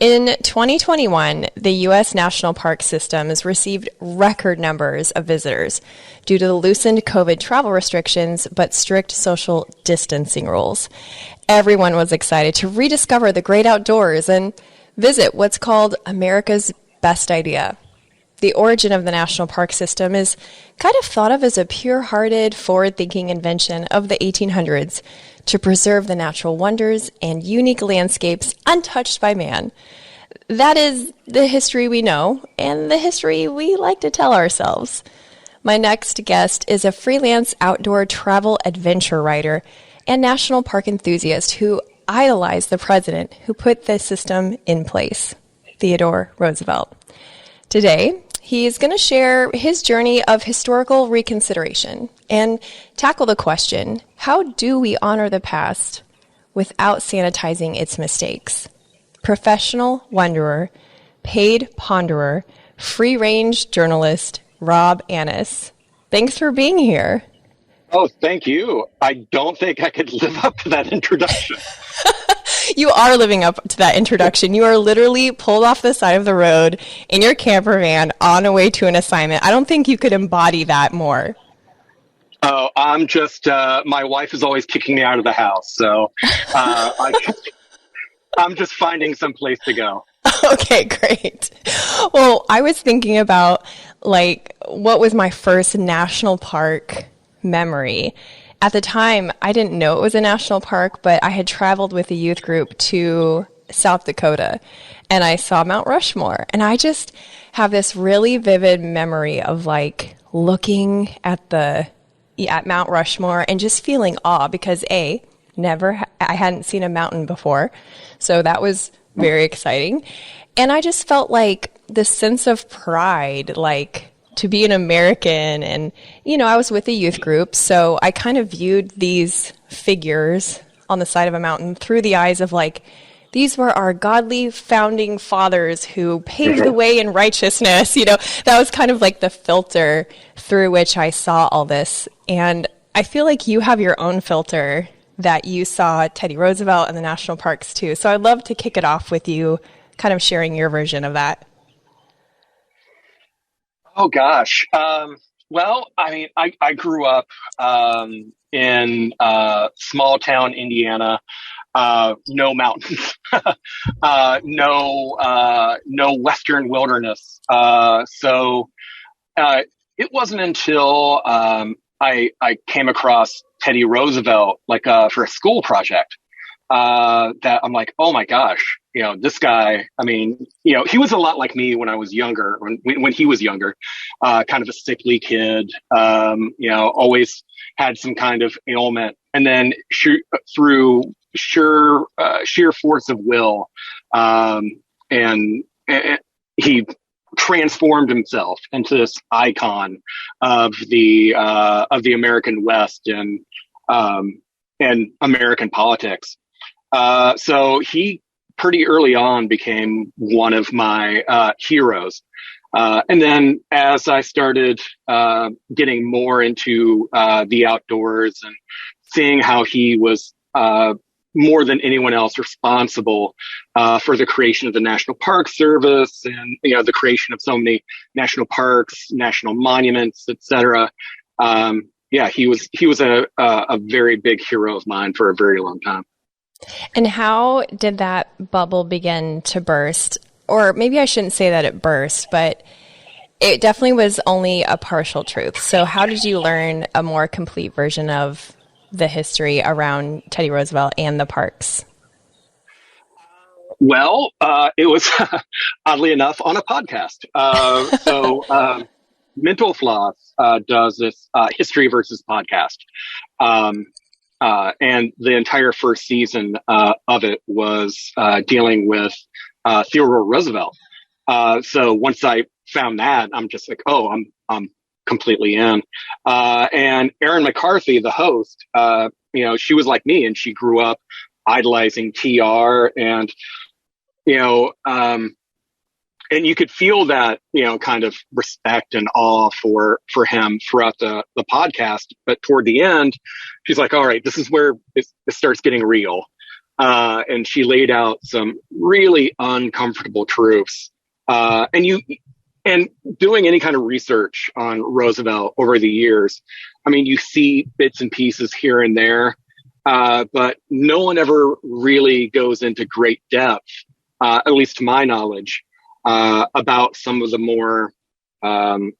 In 2021, the U.S. National Park systems received record numbers of visitors due to the loosened COVID travel restrictions but strict social distancing rules. Everyone was excited to rediscover the great outdoors and visit what's called America's best idea. The origin of the national park system is kind of thought of as a pure-hearted, forward-thinking invention of the 1800s to preserve the natural wonders and unique landscapes untouched by man. That is the history we know and the history we like to tell ourselves. My next guest is a freelance outdoor travel adventure writer and national park enthusiast who idolized the president who put this system in place, Theodore Roosevelt. Today, he's going to share his journey of historical reconsideration and tackle the question, how do we honor the past without sanitizing its mistakes? Professional wanderer, paid ponderer, free-range journalist, Rob Annis. Thanks for being here. Oh, thank you. I don't think I could live up to that introduction. You are living up to that introduction. You are literally pulled off the side of the road in your camper van on a way to an assignment. I don't think you could embody that more. Oh, I'm just, my wife is always kicking me out of the house. So I'm just finding some place to go. Okay, great. Well, I was thinking about what was my first national park memory. At the time, I didn't know it was a national park, but I had traveled with a youth group to South Dakota, and I saw Mount Rushmore. And I just have this really vivid memory of looking at Mount Rushmore and just feeling awe because I hadn't seen a mountain before, so that was very exciting. And I just felt this sense of pride, to be an American. And, I was with a youth group, so I kind of viewed these figures on the side of a mountain through the eyes of these were our godly founding fathers who paved the way in righteousness. That was kind of the filter through which I saw all this. And I feel like you have your own filter that you saw Teddy Roosevelt and the national parks too. So I'd love to kick it off with you kind of sharing your version of that. Oh, gosh. Well, I grew up in small town Indiana, no mountains, no western wilderness. So it wasn't until I came across Teddy Roosevelt for a school project that I'm like, oh my gosh, this guy, he was a lot like me when I was younger, when he was younger, kind of a sickly kid, always had some kind of ailment. And then through sheer force of will, and he transformed himself into this icon of the American West and American politics. So he pretty early on became one of my heroes. And then as I started getting more into the outdoors and seeing how he was more than anyone else responsible for the creation of the National Park Service and the creation of so many national parks, national monuments, etc. He was a very big hero of mine for a very long time. And how did that bubble begin to burst? Or maybe I shouldn't say that it burst, but it definitely was only a partial truth. So how did you learn a more complete version of the history around Teddy Roosevelt and the parks? Well, it was oddly enough on a podcast. So Mental Floss does this history versus podcast. And the entire first season of it was dealing with Theodore Roosevelt. So once I found that, I'm just like, oh, I'm completely in. And Erin McCarthy, the host, she was like me, and she grew up idolizing TR, and and you could feel that, kind of respect and awe for him throughout the podcast. But toward the end, she's like, all right, this is where it starts getting real. And she laid out some really uncomfortable truths. And doing any kind of research on Roosevelt over the years, I mean, you see bits and pieces here and there, but no one ever really goes into great depth, at least to my knowledge, about some of the more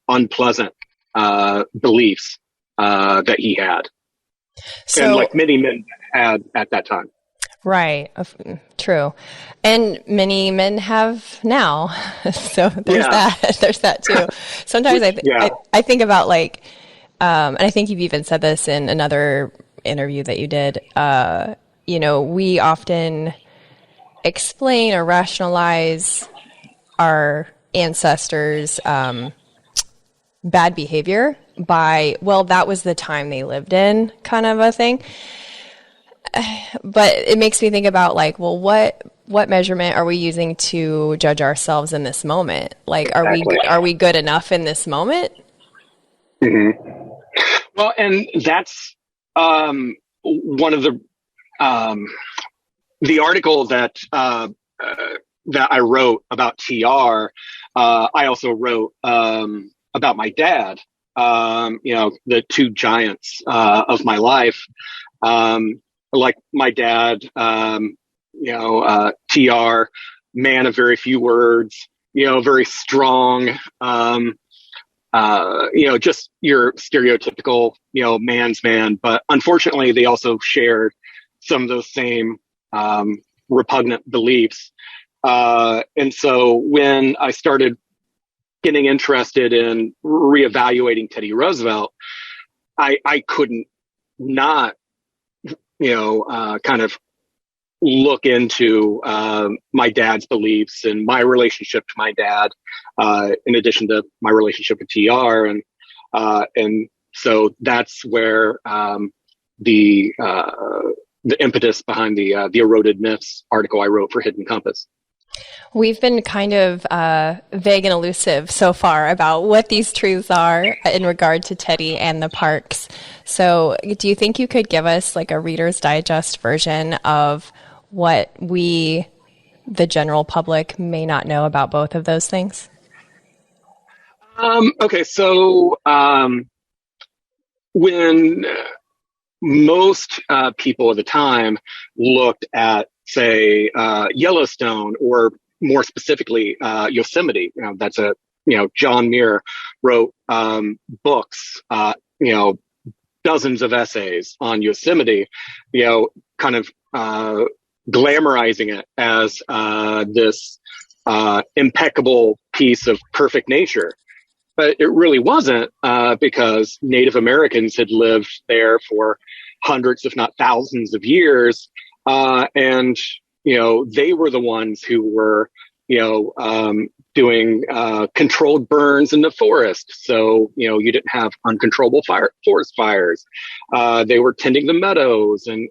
unpleasant beliefs that he had, and like many men had at that time. Right. True. And many men have now. So there's that. There's that too. Sometimes I think about like, and I think you've even said this in another interview that you did, we often explain or rationalize our ancestors' bad behavior by, well, that was the time they lived in, kind of a thing. But it makes me think about like, well, what measurement are we using to judge ourselves in this moment? Like, exactly. Are we good enough in this moment? Mm-hmm. Well, and that's one of the article that I wrote about TR. I also wrote about my dad. The two giants of my life. Like my dad, TR, man of very few words, very strong, just your stereotypical, man's man. But unfortunately, they also shared some of those same repugnant beliefs. And so when I started getting interested in reevaluating Teddy Roosevelt, I couldn't not kind of look into my dad's beliefs and my relationship to my dad, in addition to my relationship with TR, and so that's where the impetus behind the Eroded Myths article I wrote for Hidden Compass. We've been kind of vague and elusive so far about what these truths are in regard to Teddy and the parks. So do you think you could give us like a Reader's Digest version of what we, the general public, may not know about both of those things? Okay, so when most people at the time looked at, say, Yellowstone, or more specifically, Yosemite. That's John Muir wrote books, dozens of essays on Yosemite, kind of glamorizing it as this impeccable piece of perfect nature. But it really wasn't, because Native Americans had lived there for hundreds, if not thousands of years. And they were the ones who were, doing controlled burns in the forest. So, you didn't have uncontrollable forest fires. They were tending the meadows and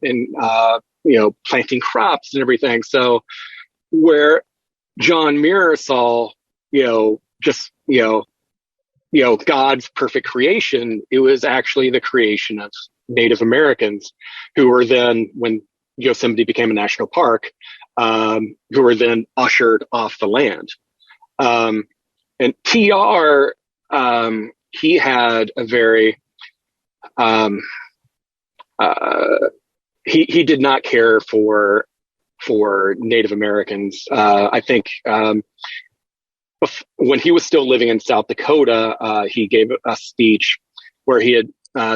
planting crops and everything. So where John Muir saw, God's perfect creation, it was actually the creation of Native Americans who were then, when Yosemite became a national park, who were then ushered off the land. And TR, he had a very, he did not care for Native Americans. I think, when he was still living in South Dakota, he gave a speech where he had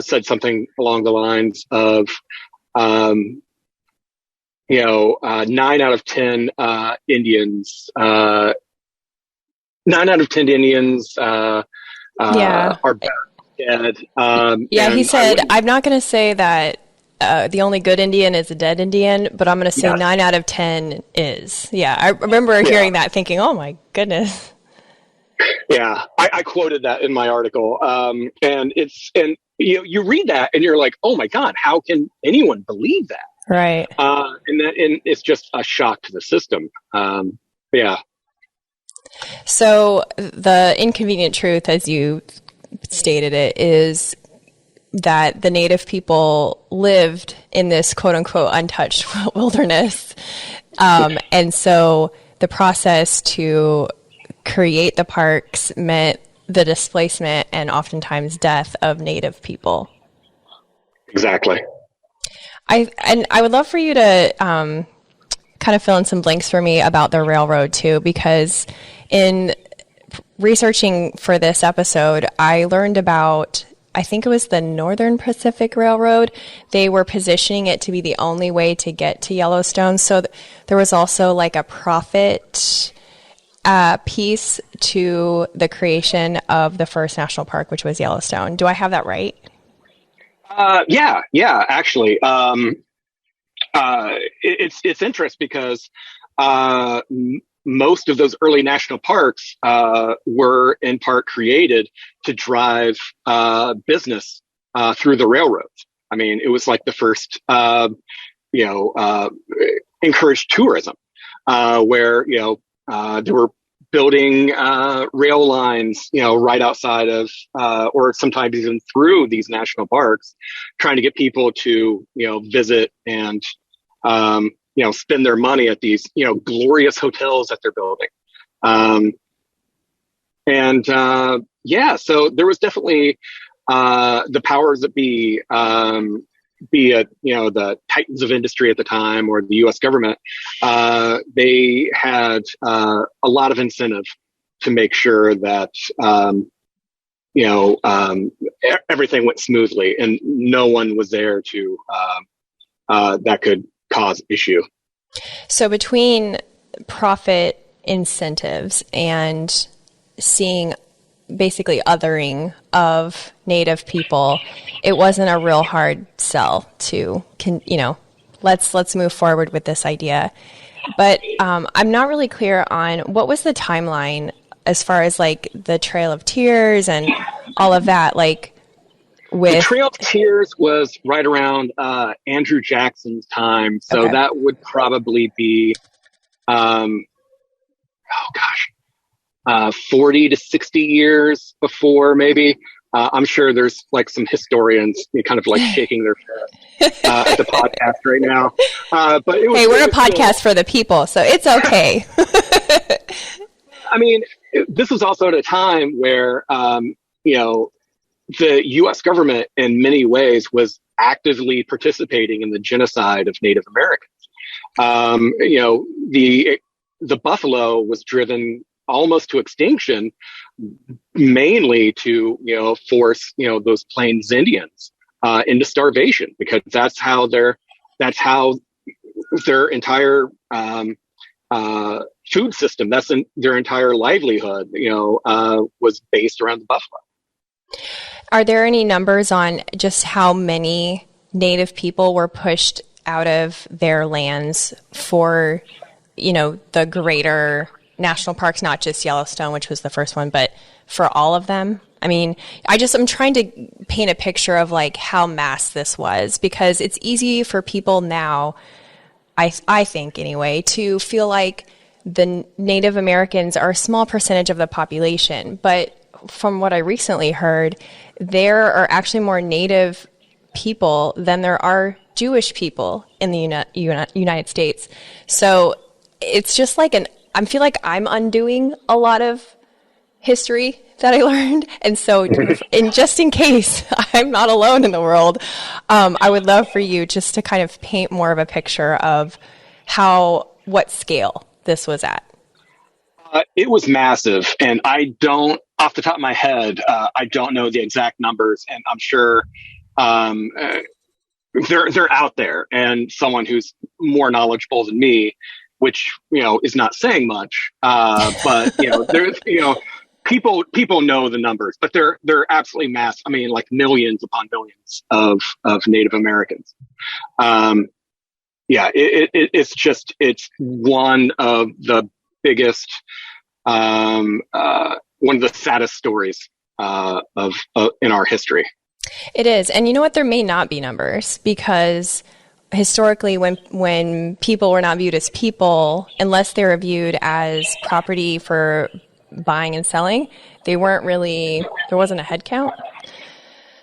said something along the lines of, 9 out of 10 Indians, 9 out of 10 Indians are dead. He said, I'm not going to say that the only good Indian is a dead Indian, but I'm going to say 9 out of 10 is. Yeah, I remember hearing that thinking, oh my goodness. Yeah, I quoted that in my article. And you read that and you're like, oh my God, how can anyone believe that? Right. And it's just a shock to the system. Yeah. So the inconvenient truth, as you stated it, is that the Native people lived in this quote unquote untouched wilderness. And so the process to create the parks meant the displacement and oftentimes death of Native people. Exactly. I would love for you to kind of fill in some blanks for me about the railroad too, because in researching for this episode, I learned about, I think it was the Northern Pacific Railroad. They were positioning it to be the only way to get to Yellowstone. So there was also like a profit piece to the creation of the first national park, which was Yellowstone. Do I have that right? Yeah, actually. It's interesting because most of those early national parks were in part created to drive business through the railroads. I mean, it was like the first, encouraged tourism, where they were building rail lines, right outside of, or sometimes even through these national parks, trying to get people to, visit and, spend their money at these, glorious hotels that they're building. So there was definitely the powers that be it, the titans of industry at the time or the U.S. government, they had a lot of incentive to make sure that, everything went smoothly and no one was there to that could cause issue. So between profit incentives and seeing basically othering of Native people, it wasn't a real hard sell to, let's move forward with this idea. But I'm not really clear on what was the timeline as far as like the Trail of Tears and all of that. Like with the Trail of Tears was right around Andrew Jackson's time, so okay. That would probably be 40 to 60 years before, maybe. I'm sure there's like some historians kind of like shaking their fist at the podcast right now. But it was, hey, we're a podcast for the people, so it's okay. I mean, this was also at a time where, the U.S. government in many ways was actively participating in the genocide of Native Americans. The buffalo was driven almost to extinction, mainly to, force, those Plains Indians, into starvation, because that's how their entire, food system, their entire livelihood, was based around the buffalo. Are there any numbers on just how many Native people were pushed out of their lands for, the greater national parks, not just Yellowstone, which was the first one, but for all of them? I mean, I'm trying to paint a picture of like how mass this was, because it's easy for people now, I think anyway, to feel like the Native Americans are a small percentage of the population. But from what I recently heard, there are actually more Native people than there are Jewish people in the United States. So it's just like I feel like I'm undoing a lot of history that I learned. And so just in case I'm not alone in the world, I would love for you just to kind of paint more of a picture of what scale this was at. It was massive, and I don't, off the top of my head, I don't know the exact numbers, and I'm sure they're out there, and someone who's more knowledgeable than me, which is not saying much, but there's people know the numbers, but they're absolutely massive. I mean, like millions upon millions of Native Americans. It's one of the biggest, one of the saddest stories of in our history. It is. And you know what? There may not be numbers, because historically when people were not viewed as people, unless they were viewed as property for buying and selling, there wasn't a head count.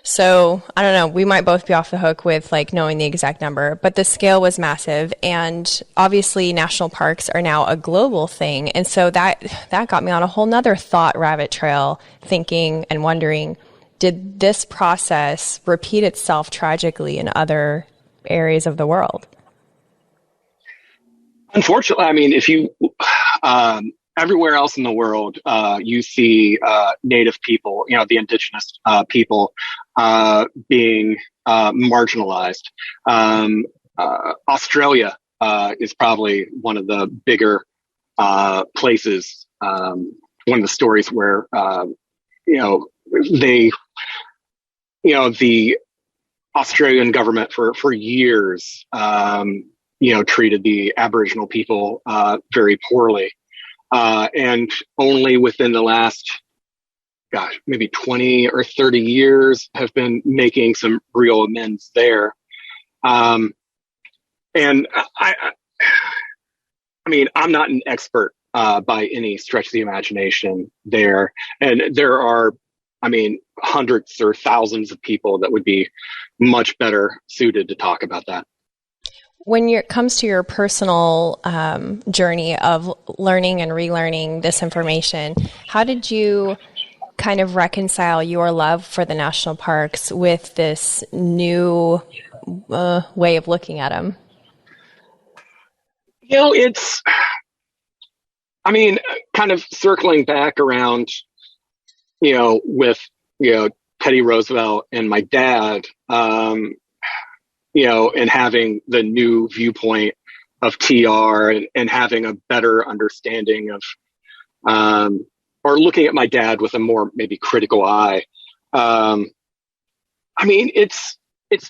So I don't know, we might both be off the hook with like knowing the exact number, but the scale was massive. And obviously national parks are now a global thing. And so that got me on a whole nother thought rabbit trail, thinking and wondering, did this process repeat itself tragically in other areas of the world? Unfortunately, I mean, if you, everywhere else in the world, you see Native people, the indigenous people being marginalized. Australia is probably one of the bigger places. One of the stories where they, the Australian government for years, treated the Aboriginal people very poorly. And only within the last, maybe 20 or 30 years have been making some real amends there. And I mean, I'm not an expert by any stretch of the imagination there. And there are, hundreds or thousands of people that would be much better suited to talk about that. When it comes to your personal journey of learning and relearning this information, how did you kind of reconcile your love for the national parks with this new way of looking at them? It's, kind of circling back around, with, Teddy Roosevelt and my dad, and having the new viewpoint of TR and having a better understanding of, or looking at my dad with a more maybe critical eye. It's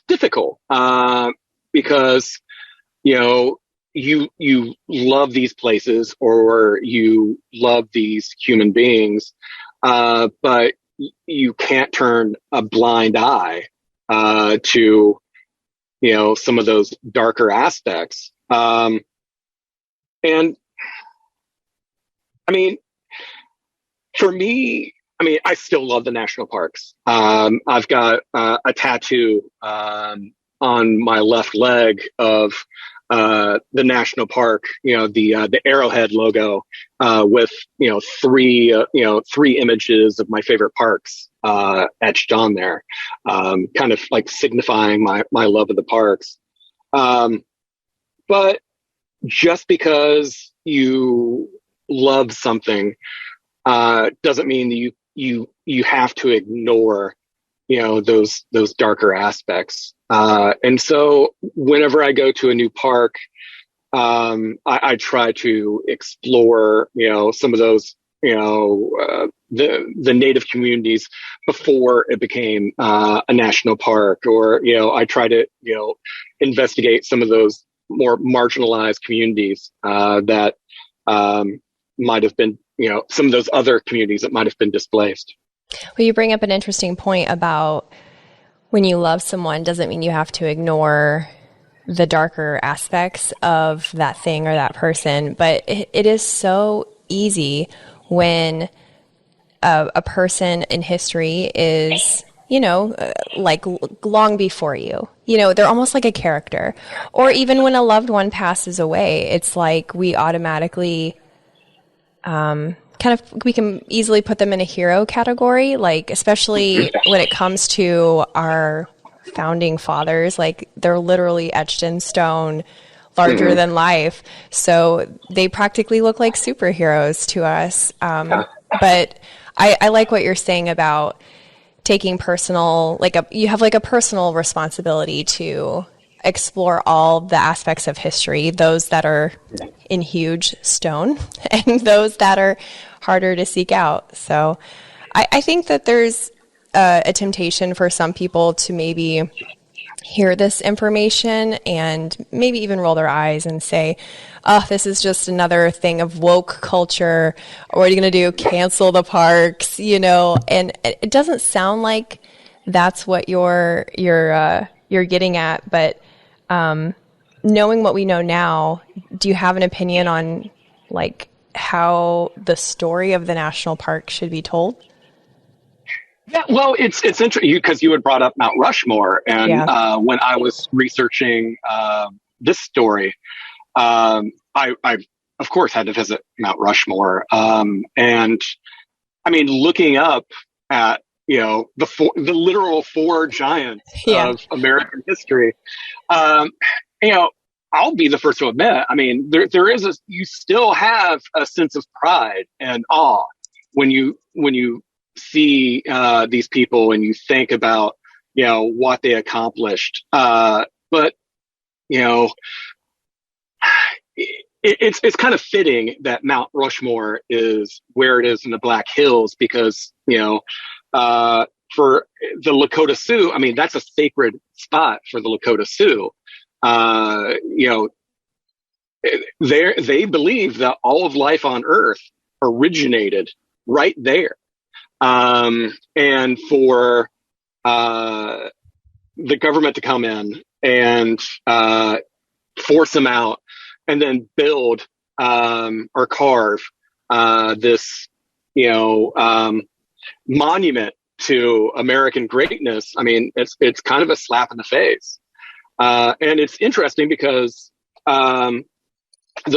difficult, because, you love these places or you love these human beings, but you can't turn a blind eye, to, some of those darker aspects. And for me, I still love the national parks. I've got a tattoo on my left leg of the national park, the Arrowhead logo, with three images of my favorite parks etched on there, kind of like signifying my love of the parks. But just because you love something doesn't mean that you have to ignore those darker aspects. And so whenever I go to a new park, I try to explore some of those the native communities before it became a national park, or I try to investigate some of those more marginalized communities that might have been some of those other communities that might have been displaced. Well, you bring up an interesting point about when you love someone doesn't mean you have to ignore the darker aspects of that thing or that person. But it is so easy when a person in history is, like long before you. They're almost like a character. Or even when a loved one passes away, it's like we automatically we can easily put them in a hero category, like especially when it comes to our founding fathers, like they're literally etched in stone, larger than life. So they practically look like superheroes to us. But I like what you're saying about taking personal, you have like a personal responsibility to explore all the aspects of history, those that are in huge stone and those that are harder to seek out. So I think that there's a temptation for some people to maybe hear this information and maybe even roll their eyes and say, oh, this is just another thing of woke culture. What are you going to do? Cancel the parks, and it doesn't sound like that's what you're getting at, but knowing what we know now, do you have an opinion on how the story of the national park should be told? Yeah, well, it's interesting because you had brought up Mount Rushmore, and Yeah. when I was researching this story, I of course had to visit Mount Rushmore, and I mean, looking up at the literal four giants Yeah. of American history, um, you know, I'll be the first to admit. I mean, there is you still have a sense of pride and awe when you see these people and you think about what they accomplished. But you know, it's kind of fitting that Mount Rushmore is where it is in the Black Hills because for the Lakota Sioux, I mean that's a sacred spot for the Lakota Sioux. Uh, you know, they believe that all of life on Earth originated right there, and for uh, the government to come in and force them out and then build or carve this, monument to American greatness. I mean, it's kind of a slap in the face, and it's interesting because the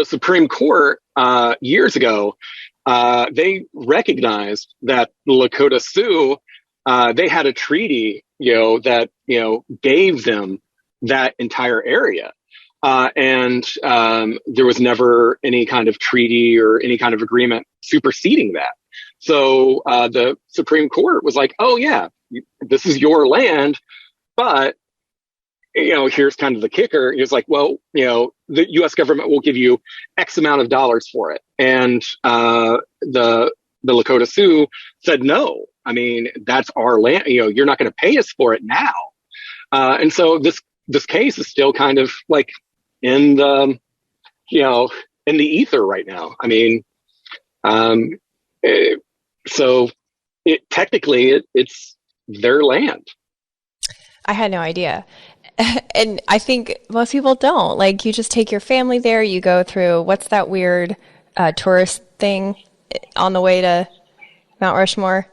Supreme Court years ago they recognized that the Lakota Sioux they had a treaty, that gave them that entire area. And there was never any kind of treaty or any kind of agreement superseding that. So the Supreme Court was like, oh, yeah, this is your land. But, here's kind of the kicker. He was like, well, the U.S. government will give you X amount of dollars for it. And the Lakota Sioux said, no, I mean, that's our land. You're not going to pay us for it now. And so this case is still kind of like in the in the ether right now. I mean, so technically it's their land. I had no idea. And I think most people don't. Like, you just take your family there, you go through, what's that weird tourist thing on the way to Mount Rushmore?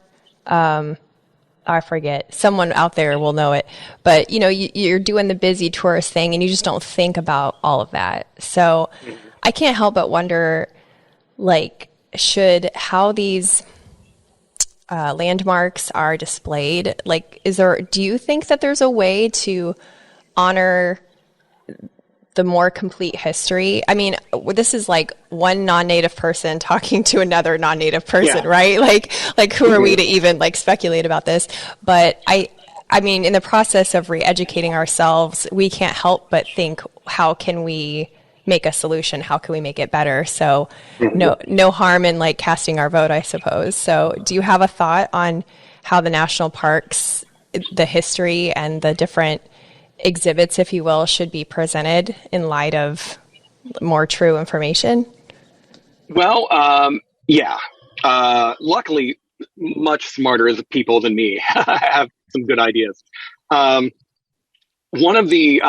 I forget. Someone out there will know it. But, you're doing the busy tourist thing and you just don't think about all of that. So I can't help but wonder, like, how these landmarks are displayed, like, do you think that there's a way to honor the more complete history? I mean, this is like one non-native person talking to another non-native person, Yeah. right? Like who are we to even like speculate about this? But I mean, in the process of re-educating ourselves, we can't help but think, how can we make a solution? How can we make it better? So no harm in like casting our vote, I suppose. So do you have a thought on how the national parks, the history and the different exhibits, if you will, should be presented in light of more true information? Well, yeah. Luckily, much smarter people than me have some good ideas. One of the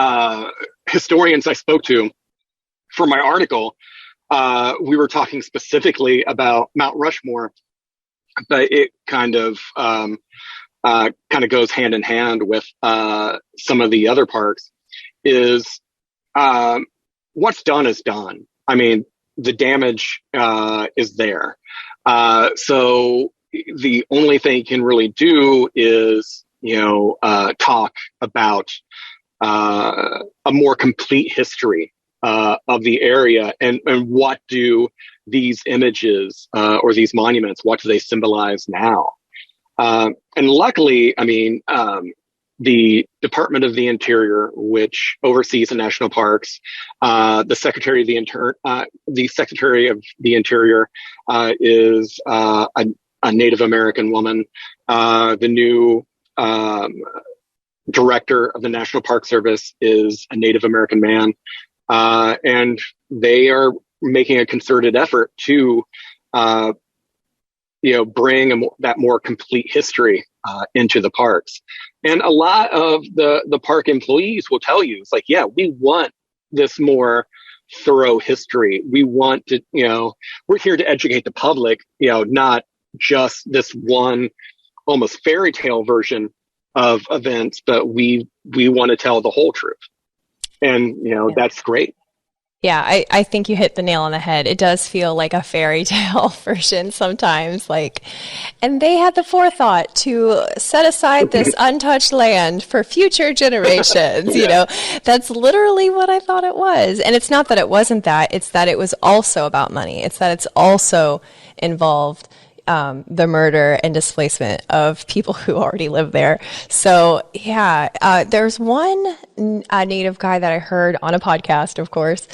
historians I spoke to for my article, we were talking specifically about Mount Rushmore, but it kind of goes hand in hand with some of the other parks. Is what's done is done. I mean, the damage is there. So the only thing you can really do is, talk about a more complete history of the area and what do these images or these monuments, what do they symbolize now? And luckily, I mean, the Department of the Interior, which oversees the national parks, the Secretary of the Interior is a Native American woman. The new director of the National Park Service is a Native American man, and they are making a concerted effort to bring that more complete history into the parks. And a lot of the park employees will tell you, it's like, yeah, we want this more thorough history. We want to, we're here to educate the public, not just this one almost fairy tale version of events, but we want to tell the whole truth. And, that's great. Yeah, I think you hit the nail on the head. It does feel like a fairy tale version sometimes, and they had the forethought to set aside this untouched land for future generations. Yeah. That's literally what I thought it was. And it's not that it wasn't that, it's that it was also about money. It's that it's also involved the murder and displacement of people who already live there. So, yeah, there's one Native guy that I heard on a podcast, of course,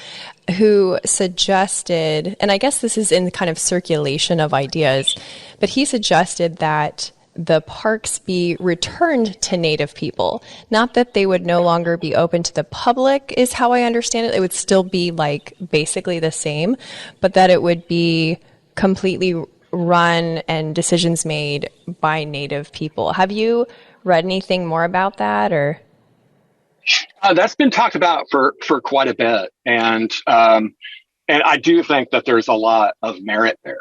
who suggested, and I guess this is in kind of circulation of ideas, but he suggested that the parks be returned to Native people. Not that they would no longer be open to the public, is how I understand it. It would still be basically the same, but that it would be completely run and decisions made by Native people. Have you read anything more about that, or? That's been talked about for quite a bit, and I do think that there's a lot of merit there,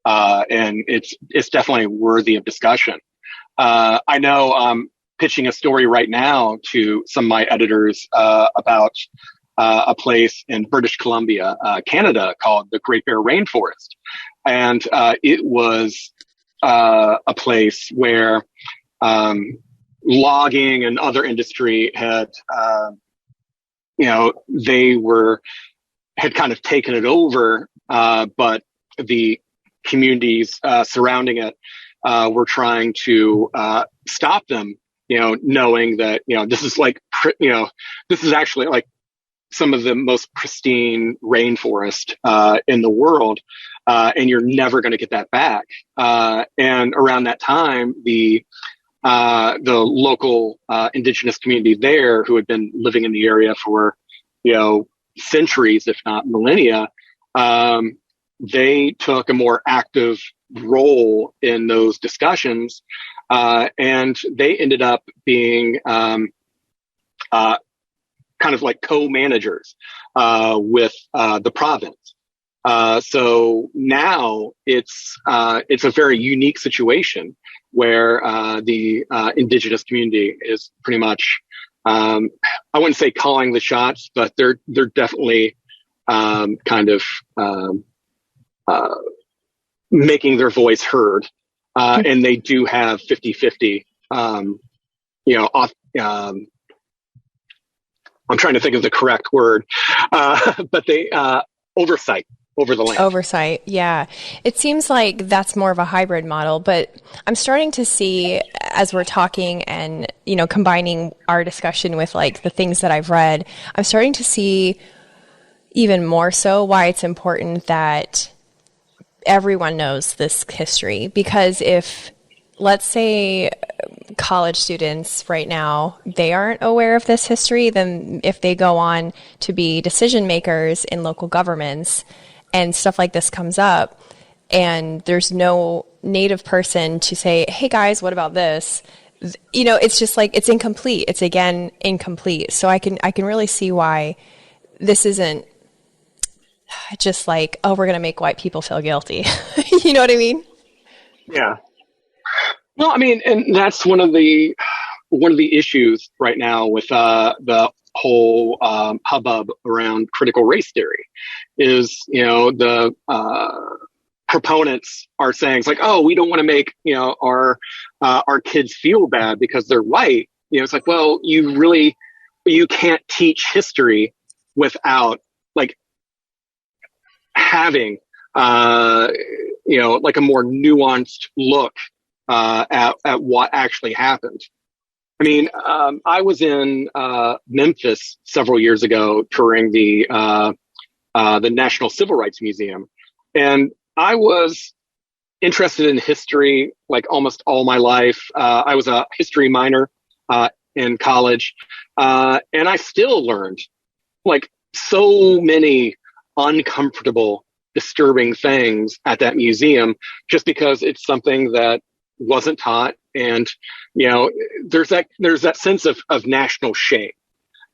and it's definitely worthy of discussion. I know I'm pitching a story right now to some of my editors about a place in British Columbia, Canada, called the Great Bear Rainforest. And it was a place where logging and other industry had kind of taken it over, but the communities surrounding it were trying to stop them, knowing that this is this is actually like some of the most pristine rainforest in the world, and you're never going to get that back. And around that time, the local indigenous community there, who had been living in the area for centuries, if not millennia, they took a more active role in those discussions, and they ended up being kind of like co-managers with the province. So now it's a very unique situation where the indigenous community is pretty much, I wouldn't say calling the shots, but they're definitely kind of making their voice heard, and they do have 50-50. I'm trying to think of the correct word, but they oversight over the land. Oversight, yeah. It seems like that's more of a hybrid model, but I'm starting to see, as we're talking and, combining our discussion with the things that I've read, I'm starting to see even more so why it's important that everyone knows this history. Because if, let's say, college students right now, they aren't aware of this history, then if they go on to be decision makers in local governments and stuff like this comes up and there's no Native person to say, hey guys, what about this? It's just it's incomplete. It's again incomplete. So I can really see why this isn't just we're going to make white people feel guilty. You know what I mean? Yeah. Well, I mean, and that's one of the issues right now with the whole hubbub around critical race theory is, the proponents are saying it's oh, we don't want to make our kids feel bad because they're white. It's well, you can't teach history without having a more nuanced look at what actually happened. I mean, I was in Memphis several years ago touring the National Civil Rights Museum, and I was interested in history almost all my life. I was a history minor in college, and I still learned so many uncomfortable, disturbing things at that museum just because it's something that wasn't taught. And there's that sense of national shame,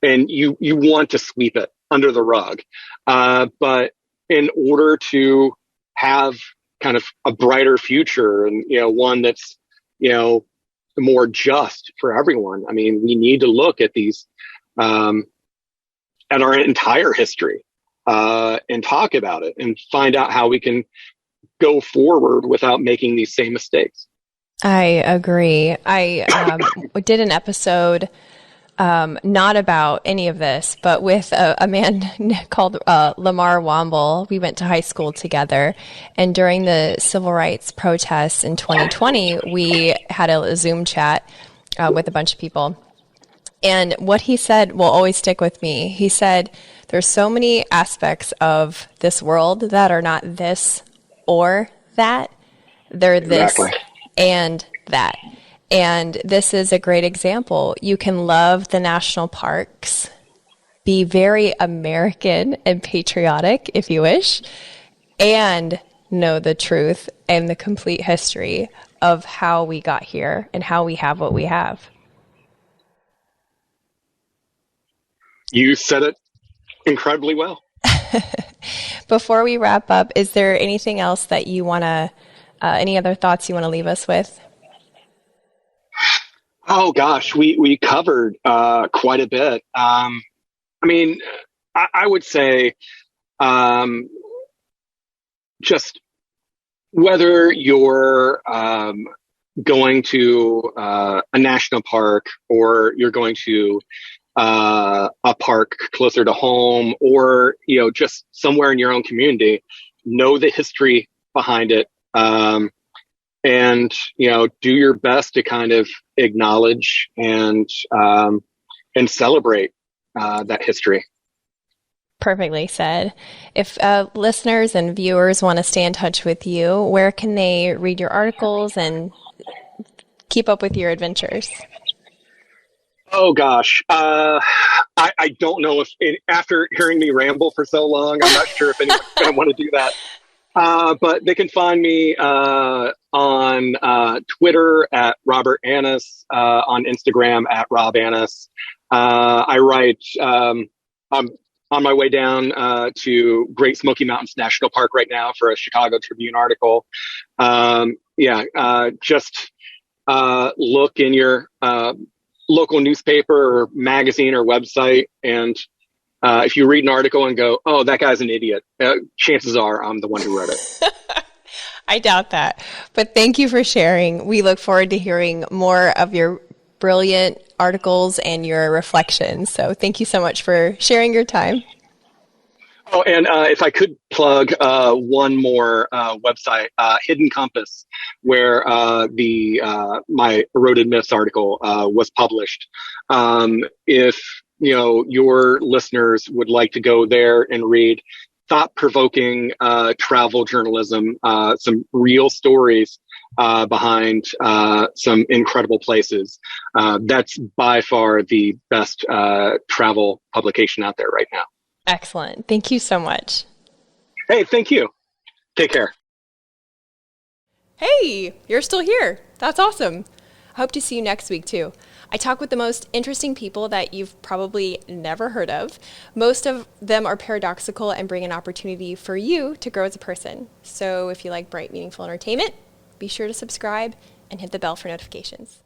and you want to sweep it under the rug, but in order to have kind of a brighter future and one that's more just for everyone. I mean, we need to look at these, at our entire history, and talk about it and find out how we can go forward without making these same mistakes. I agree. I did an episode not about any of this, but with a man called Lamar Womble. We went to high school together, and during the civil rights protests in 2020, we had a Zoom chat with a bunch of people. And what he said will always stick with me. He said, there's so many aspects of this world that are not this or that. They're this and that. And this is a great example. You can love the national parks, be very American and patriotic, if you wish, and know the truth and the complete history of how we got here and how we have what we have. You said it incredibly well. Before we wrap up, is there anything else that you want to, any other thoughts you want to leave us with? Oh gosh, we covered quite a bit. I mean, I would say just whether you're going to a national park, or you're going to a park closer to home, or just somewhere in your own community, know the history behind it, and do your best to kind of acknowledge and celebrate that history. Perfectly said. If listeners and viewers want to stay in touch with you, where can they read your articles and keep up with your adventures? Oh gosh, I don't know if after hearing me ramble for so long, I'm not sure if anyone's going to want to do that. But they can find me on Twitter at Robert Annis, on Instagram at Rob Annis. I write. I'm on my way down to Great Smoky Mountains National Park right now for a Chicago Tribune article. Just look in your local newspaper or magazine or website, and if you read an article and go, oh, that guy's an idiot, chances are I'm the one who wrote it. I doubt that. But thank you for sharing. We look forward to hearing more of your brilliant articles and your reflections. So thank you so much for sharing your time. Oh, and if I could plug one more website, Hidden Compass, where my Eroded Myths article was published. If your listeners would like to go there and read thought-provoking travel journalism, some real stories behind some incredible places, that's by far the best travel publication out there right now. Excellent. Thank you so much. Hey, thank you. Take care. Hey, you're still here. That's awesome. I hope to see you next week too. I talk with the most interesting people that you've probably never heard of. Most of them are paradoxical and bring an opportunity for you to grow as a person. So if you like bright, meaningful entertainment, be sure to subscribe and hit the bell for notifications.